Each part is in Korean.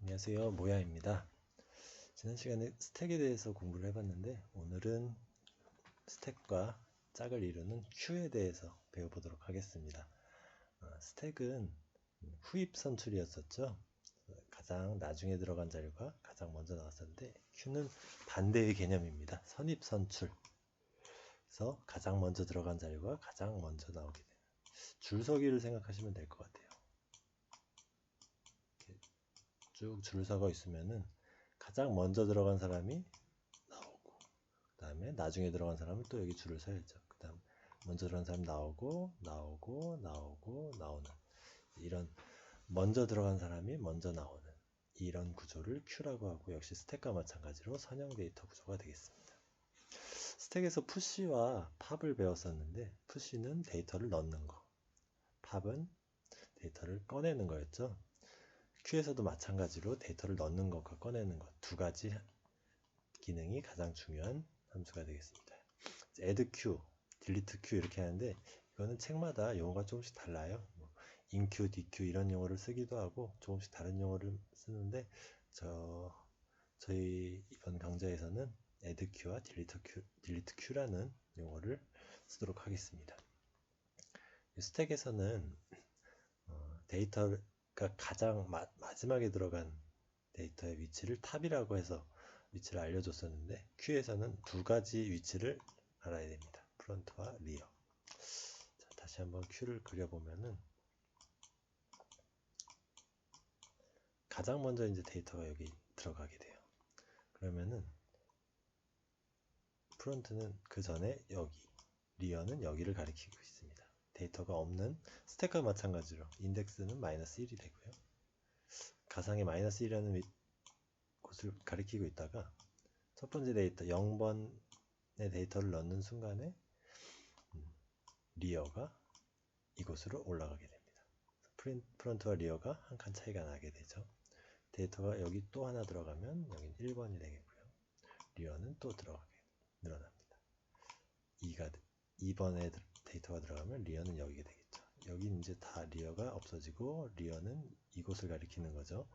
안녕하세요, 모야입니다. 지난 시간에 스택에 대해서 공부를 해봤는데 오늘은 스택과 짝을 이루는 큐에 대해서 배워보도록 하겠습니다. 스택은 후입 선출이었었죠. 가장 나중에 들어간 자료가 가장 먼저 나왔었는데 큐는 반대의 개념입니다. 선입 선출. 그래서 가장 먼저 들어간 자료가 가장 먼저 나오게 되는 줄서기를 생각하시면 될 것 같아요. 쭉 줄 서고 있으면은 가장 먼저 들어간 사람이 나오고, 그 다음에 나중에 들어간 사람은 또 여기 줄을 서야죠. 그 다음 먼저 들어간 사람 나오고 나오는 이런 먼저 들어간 사람이 먼저 나오는 이런 구조를 큐라고 하고, 역시 스택과 마찬가지로 선형 데이터 구조가 되겠습니다. 스택에서 푸시와 팝을 배웠었는데, 푸시는 데이터를 넣는 거, 팝은 데이터를 꺼내는 거였죠. 큐에서도 마찬가지로 데이터를 넣는 것과 꺼내는 것 두 가지 기능이 가장 중요한 함수가 되겠습니다. add q, delete q 이렇게 하는데 이거는 책마다 용어가 조금씩 달라요. inq, dq 이런 용어를 쓰기도 하고 조금씩 다른 용어를 쓰는데 저희 이번 강좌에서는 add q와 delete q라는 용어를 쓰도록 하겠습니다. 스택에서는 데이터가 가장 마지막에 들어간 데이터의 위치를 탑이라고 해서 위치를 알려줬었는데, 큐에서는 두 가지 위치를 알아야 됩니다. 프론트와 리어. 자, 다시 한번 큐를 그려보면은 가장 먼저 이제 데이터가 여기 들어가게 돼요. 그러면은 프론트는 그 전에 여기, 리어는 여기를 가리키고 있습니다. 데이터가 없는 스택과 마찬가지로 인덱스는 -1이 되고요. 가상의 -1이라는 곳을 가리키고 있다가 첫 번째 데이터 0번의 데이터를 넣는 순간에 리어가 이곳으로 올라가게 됩니다. 프론트와 리어가 한 칸 차이가 나게 되죠. 데이터가 여기 또 하나 들어가면 여기는 1번이 되겠고요. 리어는 또 들어가게 늘어납니다. 2번에 데이터가 들어가면 리어는 여기게 되겠죠. 여기 이제 다 리어가 없어지고 리어는 이곳을 가리키는 거죠.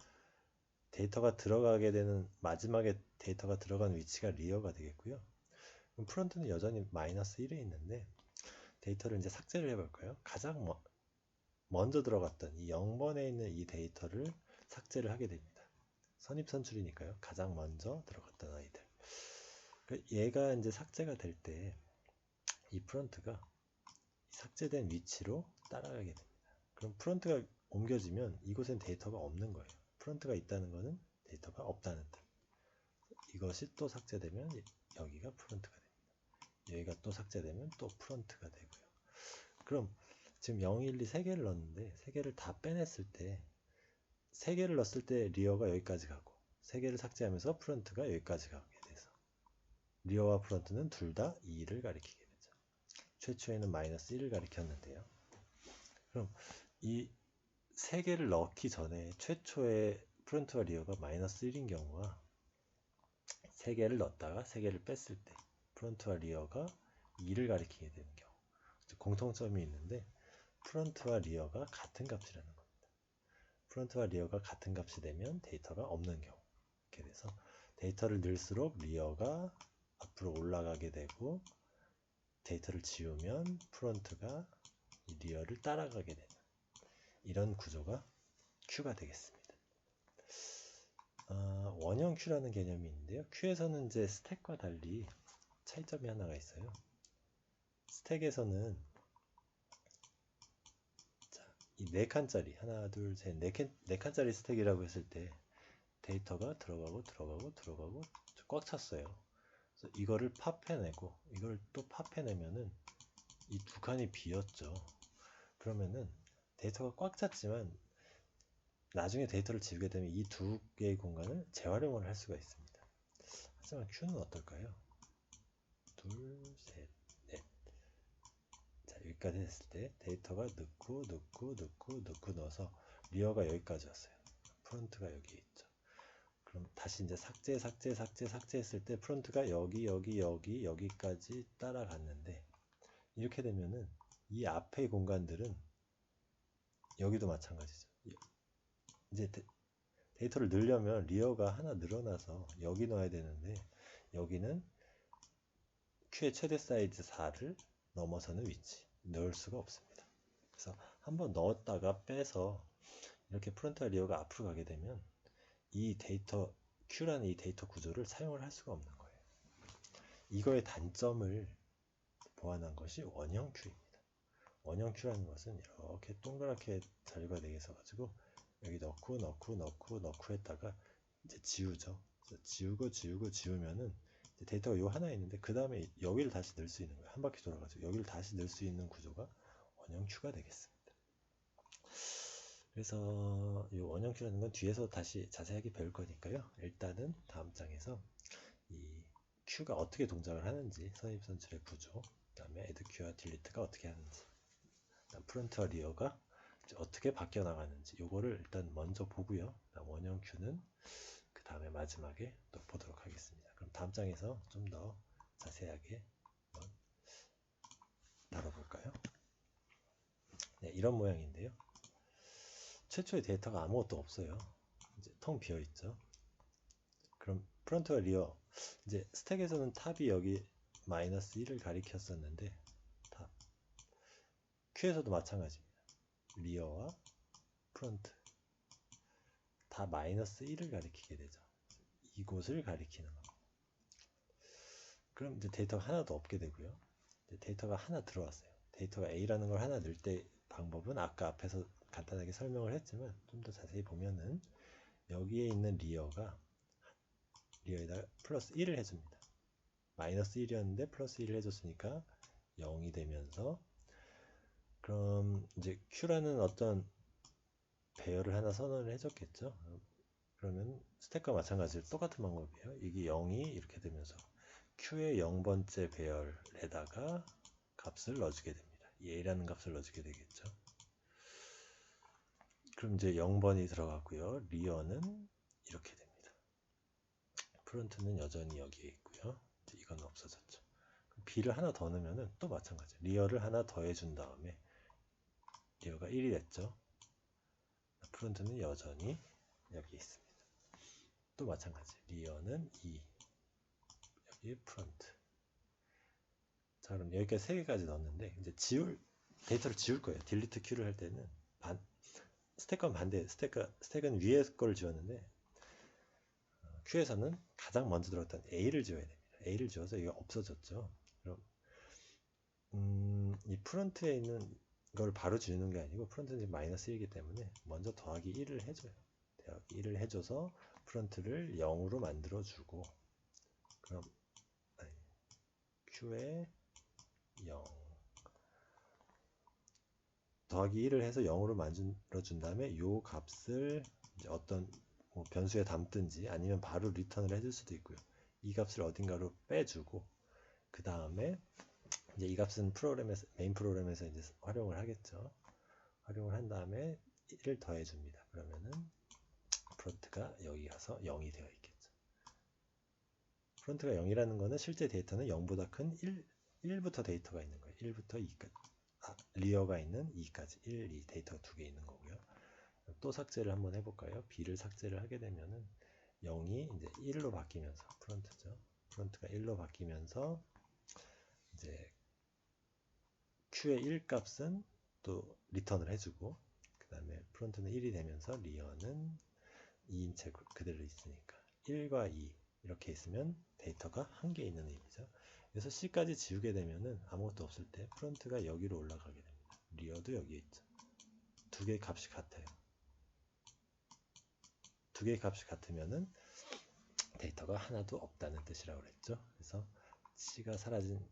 데이터가 들어가게 되는 마지막에 데이터가 들어간 위치가 리어가 되겠고요. 그럼 프론트는 여전히 -1에 있는데 데이터를 이제 삭제를 해볼까요? 가장 먼저 들어갔던 이 0번에 있는 이 데이터를 삭제를 하게 됩니다. 선입선출이니까요. 가장 먼저 들어갔던 아이들. 얘가 이제 삭제가 될 때 이 프론트가 삭제된 위치로 따라가게 됩니다. 그럼 프론트가 옮겨지면 이곳엔 데이터가 없는 거예요. 프론트가 있다는 것은 데이터가 없다는 뜻. 이것이 또 삭제되면 여기가 프론트가 됩니다. 여기가 또 삭제되면 또 프론트가 되고요. 그럼 지금 0, 1, 2 3개를 넣었는데 3개를 다 빼냈을 때 3개를 넣었을 때 리어가 여기까지 가고 3개를 삭제하면서 프론트가 여기까지 가게 돼서 리어와 프론트는 둘 다 2를 가리키게 되죠. 최초에는 -1을 가리켰는데요. 그럼 이 3개를 넣기 전에 최초의 프론트와 리어가 -1인 경우와 3개를 넣었다가 3개를 뺐을 때 프론트와 리어가 2를 가리키게 되는 경우, 공통점이 있는데 프론트와 리어가 같은 값이라는 겁니다. 프론트와 리어가 같은 값이 되면 데이터가 없는 경우, 이렇게 돼서 데이터를 넣을수록 리어가 앞으로 올라가게 되고 데이터를 지우면 프론트가 이 리어를 따라가게 되는 이런 구조가 큐가 되겠습니다. 원형 큐라는 개념이 있는데요. 큐에서는 이제 스택과 달리 차이점이 하나가 있어요. 스택에서는 이 4칸짜리 하나 둘 셋 4칸짜리 스택이라고 했을 때 데이터가 들어가고 꽉 찼어요. 그래서 이거를 팝해내고 이걸 또 팝해내면은 이 두 칸이 비었죠. 그러면은 데이터가 꽉 찼지만 나중에 데이터를 지우게 되면 이 두 개의 공간을 재활용을 할 수가 있습니다. 하지만 Q는 어떨까요? 둘, 셋, 넷. 자, 여기까지 했을 때 데이터가 넣고 넣어서 리어가 여기까지 왔어요. 프론트가 여기 있죠. 그럼 다시 이제 삭제했을 때 프론트가 여기까지 따라갔는데, 이렇게 되면은 이 앞의 공간들은 여기도 마찬가지죠. 이제 데이터를 넣으려면 리어가 하나 늘어나서 여기 넣어야 되는데 여기는 Q의 최대 사이즈 4를 넘어서는 위치 넣을 수가 없습니다. 그래서 한번 넣었다가 빼서 이렇게 프론트와 리어가 앞으로 가게 되면 이 데이터 Q라는 이 데이터 구조를 사용을 할 수가 없는 거예요. 이거의 단점을 보완한 것이 원형 Q입니다. 원형 Q라는 것은 이렇게 동그랗게 자료가 되게 있어가지고 여기 넣고 했다가 이제 지우죠. 그래서 지우면은 데이터가 요 하나 있는데 그 다음에 여기를 다시 넣을 수 있는 거예요. 한 바퀴 돌아가지고 여기를 다시 넣을 수 있는 구조가 원형 Q가 되겠습니다. 그래서 이 원형 Q라는 건 뒤에서 다시 자세하게 배울 거니까요. 일단은 다음 장에서 이 Q가 어떻게 동작을 하는지, 선입선출의 구조, 그 다음에 add Q와 delete가 어떻게 하는지, 프론트와 리어가 어떻게 바뀌어 나가는지 요거를 일단 먼저 보고요. 원형 Q는 그 다음에 마지막에 또 보도록 하겠습니다. 그럼 다음 장에서 좀 더 자세하게 한번 다뤄볼까요? 네, 이런 모양인데요. 최초의 데이터가 아무것도 없어요. 이제 텅 비어 있죠. 그럼 프론트와 리어, 이제 스택에서는 탑이 여기 마이너스 1을 가리켰었는데 탑 Q에서도 마찬가지입니다. 리어와 프론트 다 마이너스 1을 가리키게 되죠. 이곳을 가리키는 겁니다. 그럼 이제 데이터가 하나도 없게 되고요. 이제 데이터가 하나 들어왔어요. 데이터가 A라는 걸 하나 넣을 때 방법은 아까 앞에서 간단하게 설명을 했지만 좀 더 자세히 보면은 여기에 있는 리어에다가 플러스 1을 해줍니다. 마이너스 1이었는데 플러스 1을 해줬으니까 0이 되면서 그럼 이제 Q라는 어떤 배열을 하나 선언을 해줬겠죠. 그러면 스택과 마찬가지로 똑같은 방법이에요. 이게 0이 이렇게 되면서 Q의 0번째 배열에다가 값을 넣어주게 됩니다. A라는 값을 넣어주게 되겠죠. 그럼 이제 0번이 들어가고요. 리어는 이렇게 됩니다. 프론트는 여전히 여기에 있고요. 이제 이건 없어졌죠. B를 하나 더 넣으면 또 마찬가지. 리어를 하나 더 해준 다음에 리어가 1이 됐죠. 프론트는 여전히 여기 있습니다. 또 마찬가지. 리어는 2. 여기 프론트. 자, 그럼 여기까지 3개까지 넣었는데 이제 데이터를 지울 거예요. 딜리트 Q를 할 때는 스택과는 반대. 스택은 위에 걸 지웠는데 Q에서는 가장 먼저 들어갔던 A를 지워야 됩니다. A를 지워서 이게 없어졌죠. 그럼 이 프론트에 있는 걸 바로 지우는 게 아니고 프론트는 지금 마이너스 1이기 때문에 먼저 더하기 1을 해줘요. 더하기 1을 해줘서 프론트를 0으로 만들어주고 그럼 Q에 0 더하기 1을 해서 0으로 만들어준 다음에 이 값을 이제 어떤 뭐 변수에 담든지 아니면 바로 리턴을 해줄 수도 있고요. 이 값을 어딘가로 빼주고 그 다음에 이제 이 값은 메인 프로그램에서 이제 활용을 하겠죠. 활용을 한 다음에 1을 더해 줍니다. 그러면은 프론트가 여기 가서 0이 되어 있겠죠. 프론트가 0이라는 거는 실제 데이터는 0보다 큰 1부터 데이터가 있는 거예요. 1부터 2까지. 리어가 있는 2까지. 1, 2 데이터가 2개 있는 거고요. 또 삭제를 한번 해볼까요? B를 삭제를 하게 되면은 0이 이제 1로 바뀌면서 프론트죠. 프론트가 1로 바뀌면서 이제 Q의 1 값은 또 리턴을 해주고 그 다음에 프론트는 1이 되면서 리어는 2인 채 그대로 있으니까 1과 2 이렇게 있으면 데이터가 한 개 있는 의미죠. 그래서 C까지 지우게 되면은 아무것도 없을 때 프론트가 여기로 올라가게 됩니다. 리어도 여기에 있죠. 두 개의 값이 같아요. 두 개의 값이 같으면은 데이터가 하나도 없다는 뜻이라고 그랬죠. 그래서 C가 사라진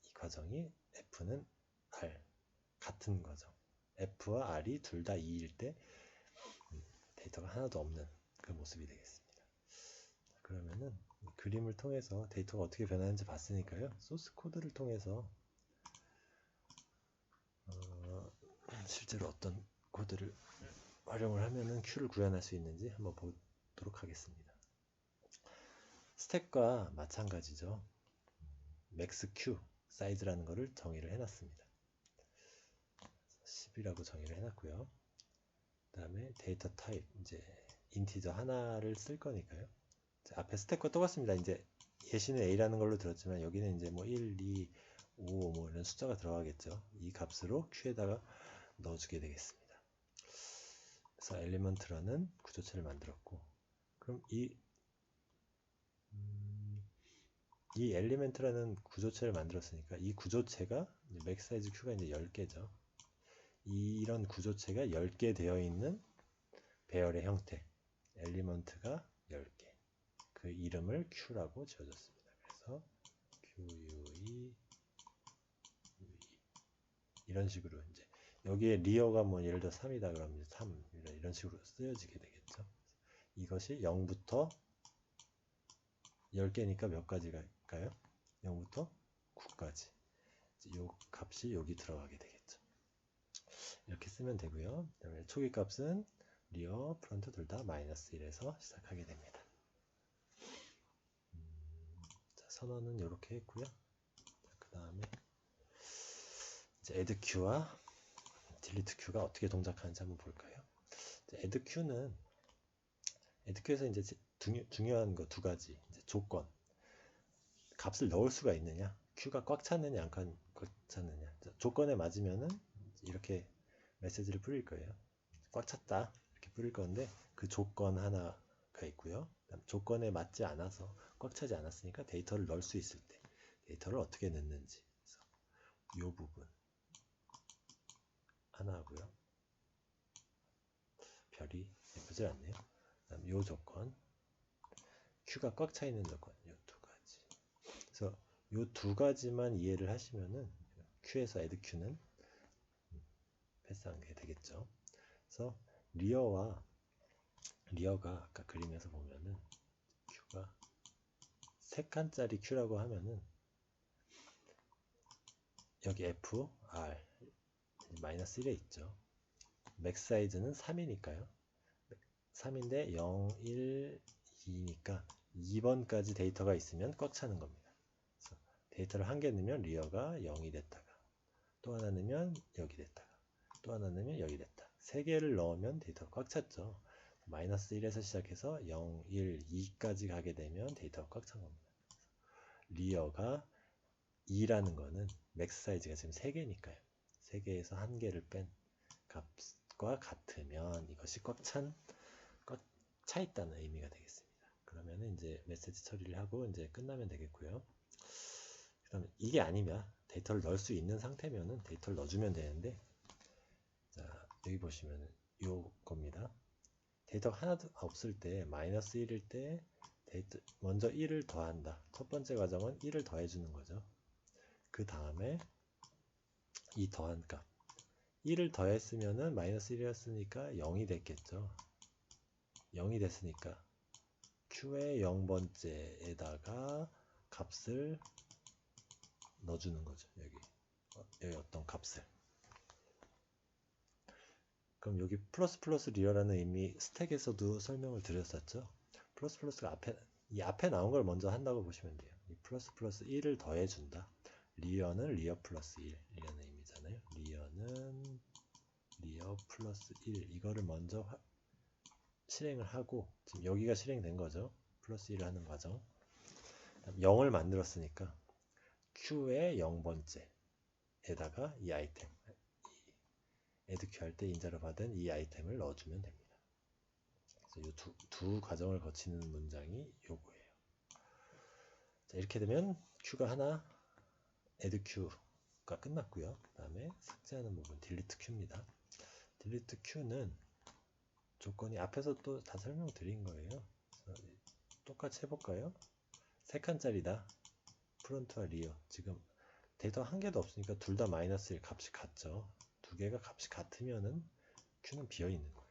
이 과정이 F는 R 같은 과정. F와 R이 둘 다 2일 때 데이터가 하나도 없는 그 모습이 되겠습니다. 그러면은 그림을 통해서 데이터가 어떻게 변하는지 봤으니까요. 소스 코드를 통해서 실제로 어떤 코드를 활용을 하면은 Q를 구현할 수 있는지 한번 보도록 하겠습니다. 스택과 마찬가지죠. 맥스 Q 사이즈라는 거를 정의를 해놨습니다. 10이라고 정의를 해놨고요. 그 다음에 데이터 타입 이제 인티저 하나를 쓸 거니까요. 자, 앞에 스택과 똑같습니다. 이제 예시는 A라는 걸로 들었지만 여기는 이제 뭐 1, 2, 5 뭐 이런 숫자가 들어가겠죠. 이 값으로 Q에다가 넣어주게 되겠습니다. 그래서 엘리먼트라는 구조체를 만들었고, 그럼 이 엘리멘트라는 구조체를 만들었으니까 이 구조체가 맥 사이즈 Q가 이제 10개죠. 이런 구조체가 10개 되어 있는 배열의 형태, 엘리먼트가 10개. 그 이름을 Q라고 지어줬습니다. 그래서 QUE 이런 식으로 이제 여기에 리어가 뭐 예를 들어 3이다 그러면 3 이런 식으로 쓰여지게 되겠죠. 이것이 0부터 10개니까 몇 가지가 있을까요? 0부터 9까지. 이 값이 여기 들어가게 되겠죠. 이렇게 쓰면 되고요. 그다음에 초기 값은 리어, 프론트 둘 다 -1에서 시작하게 됩니다. 자, 선언은 이렇게 했고요. 그 다음에 이제 add q와 delete q가 어떻게 동작하는지 한번 볼까요? add q에서 이제 중요한 거 두 가지 이제 조건, 값을 넣을 수가 있느냐, q가 꽉 찼느냐 안 꽉 찼느냐. 조건에 맞으면은 이렇게 메시지를 뿌릴 거예요. 꽉 찼다 이렇게 뿌릴 건데 그 조건 하나가 있고요. 조건에 맞지 않아서 꽉 차지 않았으니까 데이터를 넣을 수 있을 때 데이터를 어떻게 넣는지, 그래서 이 부분 하나 하고요. 별이 예쁘지 않네요. 그다음 이 조건, Q가 꽉 차 있는 조건, 이 두 가지. 그래서 이 두 가지만 이해를 하시면은 Q에서 add Q는 패스한 게 되겠죠. 그래서 리어가 아까 그림에서 보면은 Q가 3칸짜리 Q라고 하면은 여기 F, R, -1에 있죠. 맥 사이즈는 3이니까요. 3인데 0, 1, 2니까 2번까지 데이터가 있으면 꽉 차는 겁니다. 그래서 데이터를 한 개 넣으면 리어가 0이 됐다가 또 하나 넣으면 여기 됐다가 또 하나 넣으면 여기 됐다. 3개를 넣으면 데이터가 꽉 찼죠. -1에서 시작해서 0, 1, 2까지 가게 되면 데이터가 꽉 찬 겁니다. 리어가 2라는 거는 맥스 사이즈가 지금 3개니까요. 3개에서 1개를 뺀 값과 같으면 이것이 꽉 차 있다는 의미가 되겠습니다. 그러면 이제 메시지 처리를 하고 이제 끝나면 되겠고요. 그다음에 이게 아니면 데이터를 넣을 수 있는 상태면은 데이터를 넣어주면 되는데, 자, 여기 보시면 요 겁니다. 데이터가 하나도 없을 때 -1일 때 데이터 먼저 1을 더한다. 첫 번째 과정은 1을 더해주는 거죠. 그 다음에 이 더한 값 1을 더했으면은 -1이었으니까 0이 됐겠죠. 0이 됐으니까 Q의 0번째에다가 값을 넣어주는 거죠. 여기 어떤 값을. 그럼 여기 플러스 리어라는 이미 스택에서도 설명을 드렸었죠. 플러스가 앞에 나온 걸 먼저 한다고 보시면 돼요. 이 플러스 1을 더해준다. 리어는 리어 플러스 1 이라는 의미잖아요. 리어는 리어 플러스 1 이거를 먼저 실행을 하고, 지금 여기가 실행된 거죠. 플러스 1을 하는 과정. 0을 만들었으니까 Q의 0번째에다가 이 아이템, add Q 할 때 인자로 받은 이 아이템을 넣어주면 됩니다. 그래서 이 두 과정을 거치는 문장이 요거예요. 자, 이렇게 되면 Q가 하나, add Q가 끝났고요. 그 다음에 삭제하는 부분 delete Q입니다. delete Q는 조건이 앞에서 또 다 설명드린 거예요. 똑같이 해볼까요? 3칸짜리다. 프론트와 리어. 지금 데이터 한 개도 없으니까 둘 다 -1 값이 같죠. 두 개가 값이 같으면은 Q는 비어 있는 거예요.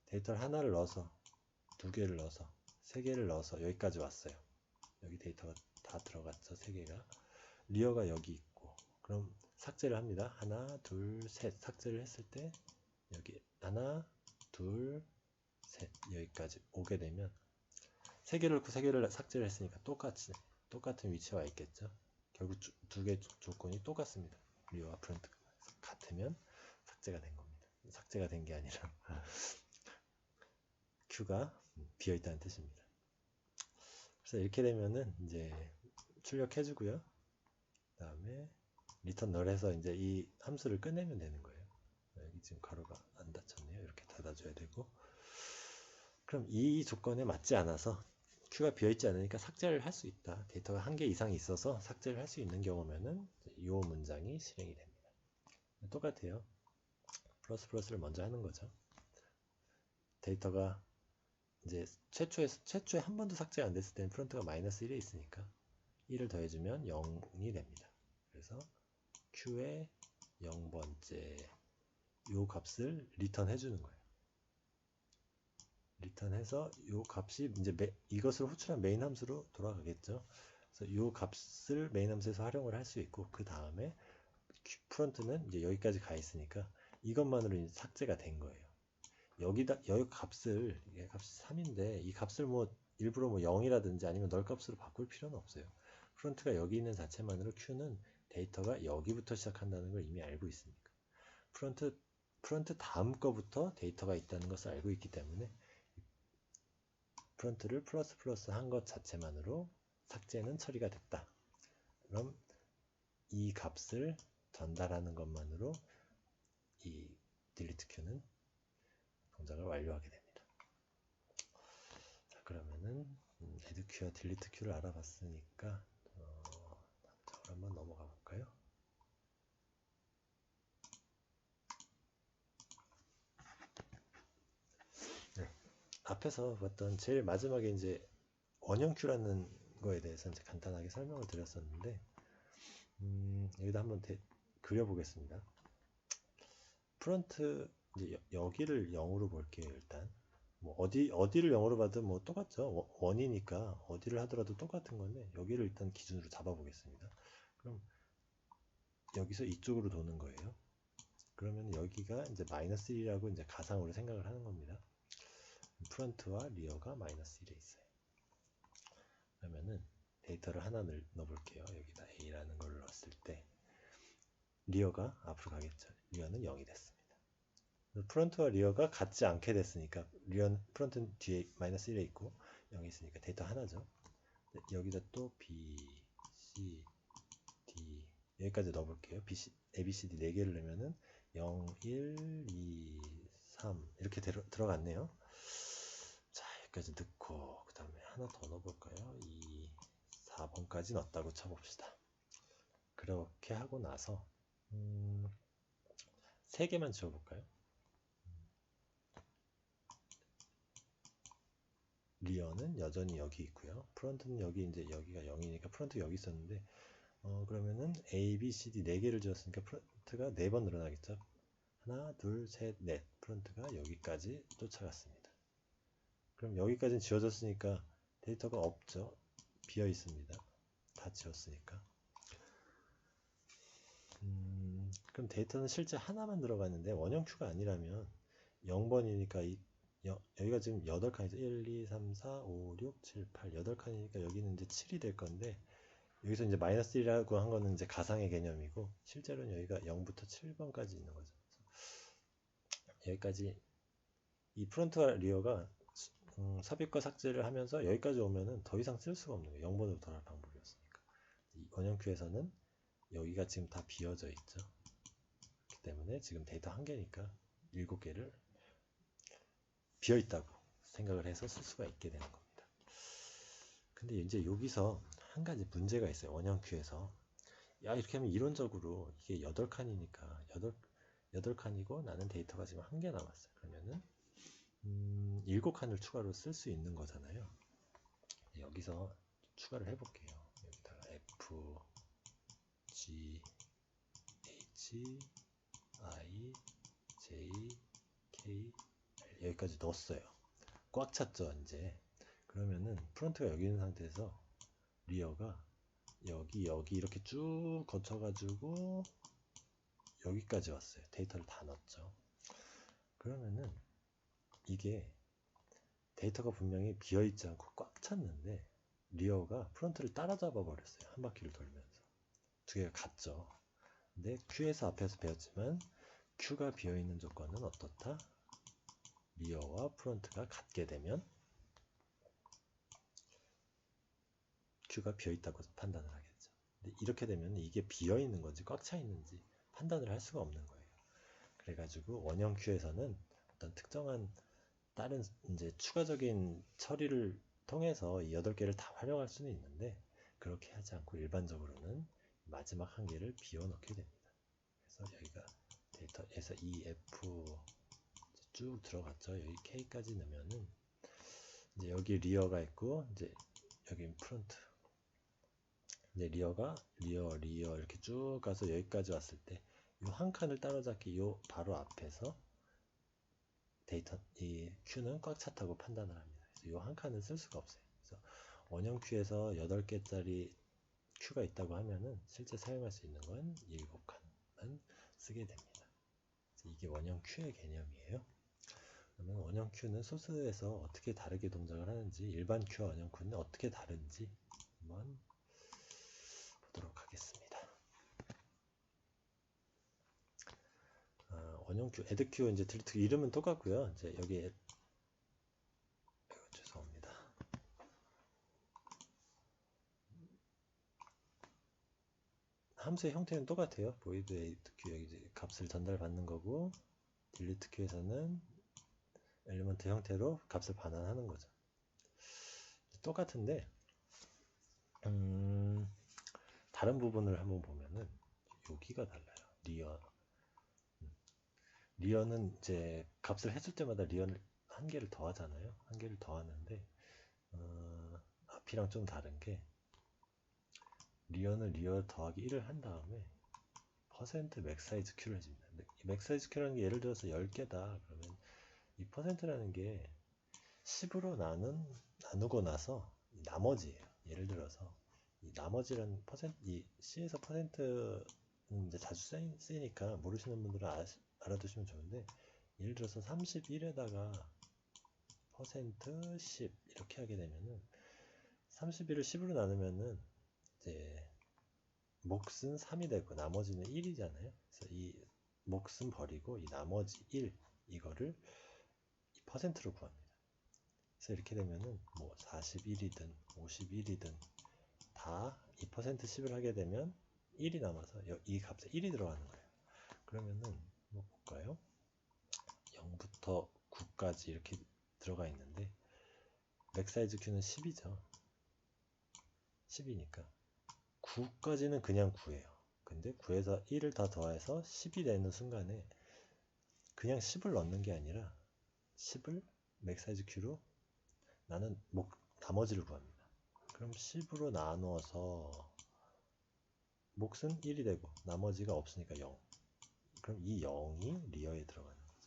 데이터를 하나를 넣어서, 두 개를 넣어서, 세 개를 넣어서 여기까지 왔어요. 여기 데이터가 다 들어갔죠. 세 개가. 리어가 여기 있고, 그럼 삭제를 합니다. 하나, 둘, 셋. 삭제를 했을 때 여기 하나, 둘, 셋 여기까지 오게 되면 세 개를 삭제를 했으니까 똑같은 위치에 와 있겠죠. 결국 두 개 조건이 똑같습니다. 리어와 프론트가 같으면 삭제가 된 겁니다. 삭제가 된 게 아니라 Q가 비어 있다는 뜻입니다. 그래서 이렇게 되면은 이제 출력해주고요. 그다음에 리턴 널해서 이제 이 함수를 끝내면 되는 거예요. 여기 지금 가로가 안 닫혔네요. 이렇게 닫아줘야 되고. 그럼 이 조건에 맞지 않아서 Q가 비어있지 않으니까 삭제를 할 수 있다. 데이터가 한 개 이상이 있어서 삭제를 할 수 있는 경우면은 이 문장이 실행이 됩니다. 똑같아요. 플러스 플러스를 먼저 하는 거죠. 데이터가 이제 최초에 한 번도 삭제가 안 됐을 때는 프론트가 마이너스 1에 있으니까 1을 더해주면 0이 됩니다. 그래서 Q의 0번째 요 값을 리턴 해주는 거예요. 리턴해서 요 값이 이제 이것을 호출한 메인 함수로 돌아가겠죠. 그래서 요 값을 메인 함수에서 활용을 할 수 있고, 그 다음에 프론트는 이제 여기까지 가 있으니까 이것만으로 이제 삭제가 된 거예요. 여기 값을, 이게 값이 3인데 이 값을 뭐 일부러 뭐 0이라든지 아니면 널 값으로 바꿀 필요는 없어요. 프론트가 여기 있는 자체만으로 Q는 데이터가 여기부터 시작한다는 걸 이미 알고 있으니까. 프론트 다음 거부터 데이터가 있다는 것을 알고 있기 때문에 프론트를 플러스 플러스 한 것 자체만으로 삭제는 처리가 됐다. 그럼 이 값을 전달하는 것만으로 이 delete Q는 동작을 완료하게 됩니다. 자, 그러면은 add Q와 delete Q를 알아봤으니까 다음으로 한번 넘어가 볼까요? 네. 앞에서 봤던 제일 마지막에 이제 원형 Q라는 거에 대해서 이제 간단하게 설명을 드렸었는데 여기다 한번 그려보겠습니다. 프론트 이제 여기를 0으로 볼게요. 일단 뭐 어디를 0으로 봐도 뭐 똑같죠. 원이니까 어디를 하더라도 똑같은 건데 여기를 일단 기준으로 잡아 보겠습니다. 그럼 여기서 이쪽으로 도는 거예요. 그러면 여기가 이제 마이너스 1이라고 이제 가상으로 생각을 하는 겁니다. 프론트와 리어가 마이너스 1에 있어요. 그러면은 데이터를 하나 넣어볼게요. 여기다 A라는 걸 넣었을 때 리어가 앞으로 가겠죠. 리어는 0이 됐습니다. 프론트와 리어가 같지 않게 됐으니까 프론트는 뒤에 마이너스 1에 있고 0이 있으니까 데이터 하나죠. 여기다 또 B, C, D 여기까지 넣어볼게요. A, B, C, D 4개를 넣으면은 0, 1, 2, 3 이렇게 들어갔네요. 자, 여기까지 넣고 그 다음에 하나 더 넣어볼까요? 2, 4번까지 넣었다고 쳐봅시다. 그렇게 하고 나서 3개만 지워볼까요? 리어는 여전히 여기 있고요. 프론트는 여기 이제 여기가 0이니까 프론트 여기 있었는데 그러면은 A, B, C, D 4개를 지었으니까 프론트가 4번 늘어나겠죠. 하나, 둘, 셋, 넷. 프론트가 여기까지 쫓아갔습니다. 그럼 여기까지는 지워졌으니까 데이터가 없죠. 비어 있습니다. 다 지웠으니까. 그럼 데이터는 실제 하나만 들어갔는데 원형 Q가 아니라면 0번이니까 여기가 지금 8칸이죠. 1, 2, 3, 4, 5, 6, 7, 8 8칸이니까 여기는 이제 7이 될 건데 여기서 이제 마이너스 1이라고 한 거는 이제 가상의 개념이고 실제로는 여기가 0부터 7번까지 있는 거죠. 여기까지 이 프론트와 리어가 삽입과 삭제를 하면서 여기까지 오면은 더 이상 쓸 수가 없는 거예요. 0번으로 돌아갈 방법이었으니까. 이 원형 Q에서는 여기가 지금 다 비어져 있죠. 그렇기 때문에 지금 데이터 한 개니까 7개를 비어 있다고 생각을 해서 쓸 수가 있게 되는 겁니다. 근데 이제 여기서 한 가지 문제가 있어요. 원형 Q에서. 야, 이렇게 하면 이론적으로 이게 8칸이니까 8칸이고 나는 데이터가 지금 한 개 남았어요. 그러면은 7칸을 추가로 쓸 수 있는 거잖아요. 여기서 추가를 해볼게요. 여기다가 F, G, H, I, J, K, L 여기까지 넣었어요. 꽉 찼죠, 이제. 그러면은 프론트가 여기 있는 상태에서 리어가 여기 이렇게 쭉 거쳐가지고 여기까지 왔어요. 데이터를 다 넣었죠. 그러면은 이게 데이터가 분명히 비어있지 않고 꽉 찼는데 리어가 프론트를 따라잡아 버렸어요. 한 바퀴를 돌면서. 두 개가 같죠. 근데 Q에서 앞에서 배웠지만 Q가 비어있는 조건은 어떻다? 리어와 프론트가 같게 되면 큐가 비어있다고 판단을 하겠죠. 근데 이렇게 되면 이게 비어있는 건지 꽉 차 있는지 판단을 할 수가 없는 거예요. 그래가지고 원형 큐에서는 어떤 특정한 다른 이제 추가적인 처리를 통해서 이 8개를 다 활용할 수는 있는데 그렇게 하지 않고 일반적으로는 마지막 한 개를 비워넣게 됩니다. 그래서 여기가 데이터에서 EF 쭉 들어갔죠. 여기 K까지 넣으면은 이제 여기 리어가 있고 이제 여기 프론트. 이제 리어가 리어 이렇게 쭉 가서 여기까지 왔을 때 이 한 칸을 따라잡기 요 바로 앞에서 데이터 이 큐는 꽉 찼다고 판단을 합니다. 그래서 이 한 칸은 쓸 수가 없어요. 그래서 원형 큐에서 8개짜리 큐가 있다고 하면은 실제 사용할 수 있는 건 7칸만 쓰게 됩니다. 이게 원형 큐의 개념이에요. 그러면 원형 큐는 소스에서 어떻게 다르게 동작을 하는지, 일반 큐와 원형 큐는 어떻게 다른지 한번 보도록 하겠습니다. 원형 큐, 애드 큐, 이제 딜리트 큐 이름은 똑같고요. 이제 여기에 죄송합니다. 함수의 형태는 똑같아요. void add q 여기 이제 값을 전달받는 거고, 딜리트 큐에서는 엘리먼트 형태로 값을 반환하는 거죠. 똑같은데 다른 부분을 한번 보면은 여기가 달라요. 리어는 이제 값을 했을 때마다 리어를 한 개를 더하잖아요. 한 개를 더하는데 앞이랑 좀 다른 게 리어는 리어 더하기 1을 한 다음에 퍼센트 맥사이즈 큐를 해줍니다. 이 맥사이즈 큐라는 게 예를 들어서 10개다 그러면 이 퍼센트라는 게 10으로 나누고 나서 나머지예요. 예를 들어서 이 나머지라는 퍼센트, 이 C에서 퍼센트는 이제 자주 쓰이니까 모르시는 분들은 알아두시면 좋은데, 예를 들어서 31에다가 퍼센트 10 이렇게 하게 되면은 31을 10으로 나누면은 이제 몫은 3이 되고 나머지는 1이잖아요. 그래서 이 몫은 버리고 이 나머지 1 이거를 이 퍼센트로 구합니다. 그래서 이렇게 되면은 뭐 41이든 51이든 다 2% 10을 하게 되면 1이 남아서 이 값에 1이 들어가는 거예요. 그러면은 뭐 볼까요? 0부터 9까지 이렇게 들어가 있는데 맥사이즈 큐는 10이죠. 10이니까 9까지는 그냥 9예요. 근데 9에서 1을 더 더해서 10이 되는 순간에 그냥 10을 넣는 게 아니라 10을 맥사이즈 큐로 나는 나머지를 구합니다. 그럼 10으로 나누어서 몫은 1이 되고 나머지가 없으니까 0. 그럼 이 0이 리어에 들어가는 거죠.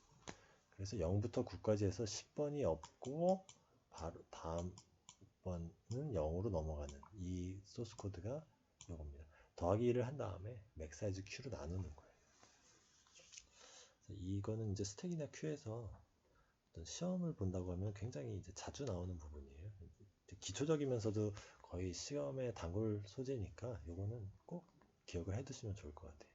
그래서 0부터 9까지 해서 10번이 없고 바로 다음 번은 0으로 넘어가는 이 소스 코드가 이겁니다. 더하기 1을 한 다음에 맥사이즈 큐로 나누는 거예요. 이거는 이제 스택이나 큐에서 어떤 시험을 본다고 하면 굉장히 이제 자주 나오는 부분이에요. 기초적이면서도 거의 시험에 단골 소재니까 이거는 꼭 기억을 해두시면 좋을 것 같아요.